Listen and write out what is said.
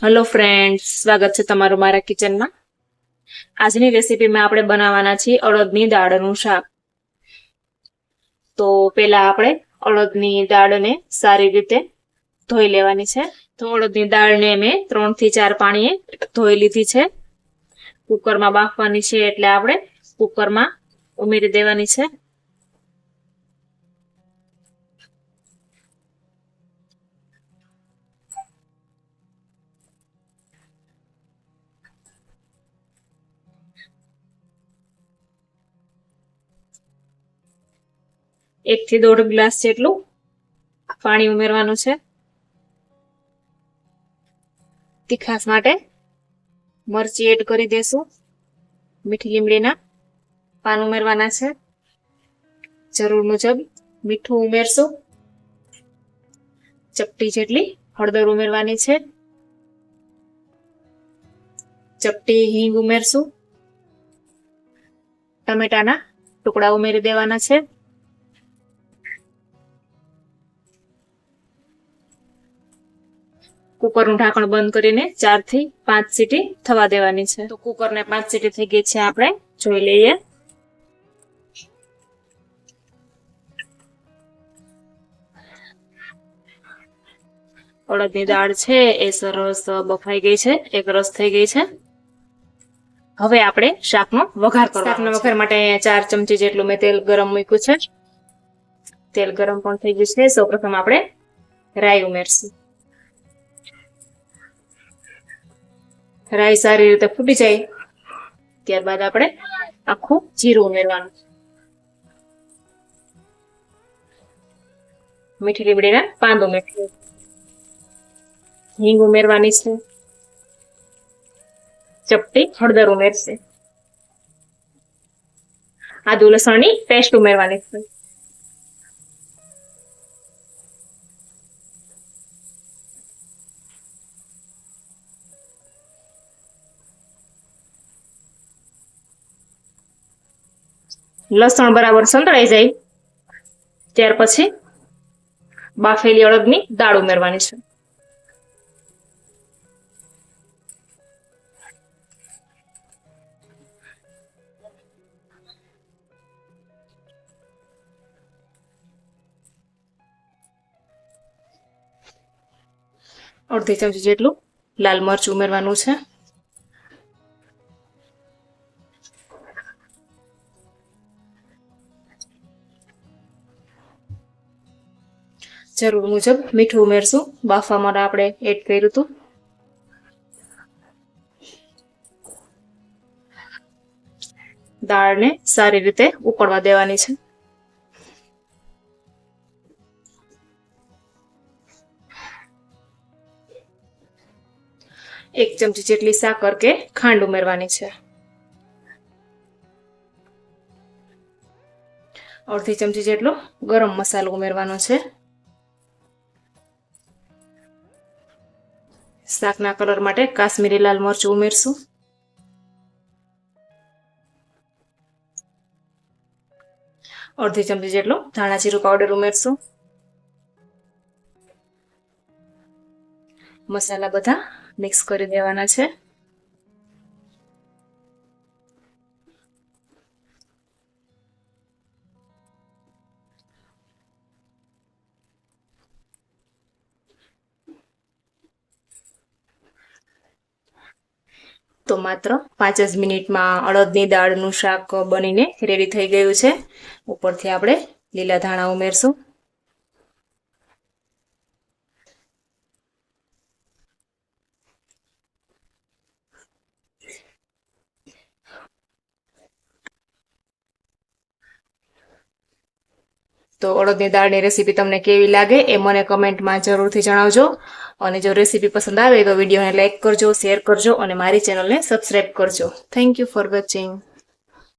Hello friends, સ્વાગત છે તમારું મારા કિચનમાં। આજની રેસીપીમાં આપણે બનાવવાના છીએ અડદની દાળનું શાક। તો પહેલા આપણે અડદની દાળને સારી રીતે ધોઈ લેવાની છે। તો અડદની દાળને મેં 3 થી 4 પાણીએ ધોઈ લીધી છે। કુકરમાં બાફવાની છે એટલે આપણે કુકરમાં ઉમેરી દેવાની છે। एक થી 1.5 ગ્લાસ જેટલું પાણી ઉમેરવાનું છે। તીખાસ માટે મરચી એડ કરી દેશું। મીઠી લીમડીના પાન ઉમેરવાના છે। જરૂર મુજબ મીઠું ઉમેરશું। ચપટી જેટલી હળદર ઉમેરવાની છે। ચપટી હિંગ ઉમેરશું। ટમેટાના ટુકડા ઉમેરી દેવાના છે। કુકરનું ઢાંકણ બંધ કરીને 4 થી 5 સીટી થવા દેવાની છે। તો કુકરને 5 સીટી થઈ ગઈ છે, આપણે જોઈ લઈએ। અડદની દાળ છે એ સરસ બફાઈ ગઈ છે, એક રસ થઈ ગઈ છે। હવે આપણે શાકનો વઘાર કરવાનો છે। શાકના વઘાર માટે 4 ચમચી જેટલું મેં તેલ ગરમ મૂક્યું છે। તેલ ગરમ પણ થઈ ગયું છે। સૌપ્રથમ આપણે રાઈ ઉમેરશું। રાઈ સારી રીતે ફૂટી જાય ત્યારબાદ આપણે આખું જીરું ઉમેરવાનું। મીઠી લીમડીના પાન ઉમેરશું। હિંગ ઉમેરવાની છે। ચપટી હળદર ઉમેરશે। આદુ લસણની પેસ્ટ ઉમેરવાની છે। લસણ બરાબર સંતળાઈ જાય ત્યાર પછી બાફેલી અડદની દાળ ઉમેરવાની છે। અડધી ચમચી જેટલું લાલ મરચું ઉમેરવાનું છે। જરૂર મુજબ મીઠું ઉમેરશું। બાફવા માટે આપણે એડ કર્યું હતું। દાળને સારી રીતે ઉકળવા દેવાની છે। એક ચમચી જેટલી સાકર કે ખાંડ ઉમેરવાની છે। અડધી ચમચી જેટલો ગરમ મસાલો ઉમેરવાનો છે। શાકના કલર માટે કાશ્મીરી લાલ મરચું ઉમેરશું। અડધી ચમચી જેટલો ધાણા જીરું પાવડર ઉમેરશું। મસાલા બધા મિક્સ કરી દેવાના છે। તો માત્ર 5 જ મિનિટમાં અડદની દાળનું શાક બનીને રેડી થઈ ગયું છે। ઉપરથી આપણે લીલા ધાણા ઉમેરશું। તો અડદની દાળની રેસીપી તમને કેવી લાગે એ મને કમેન્ટમાં જરૂરથી જણાવજો। અને જો રેસીપી પસંદ આવે તો વિડીયોને લાઈક કરજો, શેર કરજો અને મારી ચેનલને સબસ્ક્રાઈબ કરજો। Thank you for watching.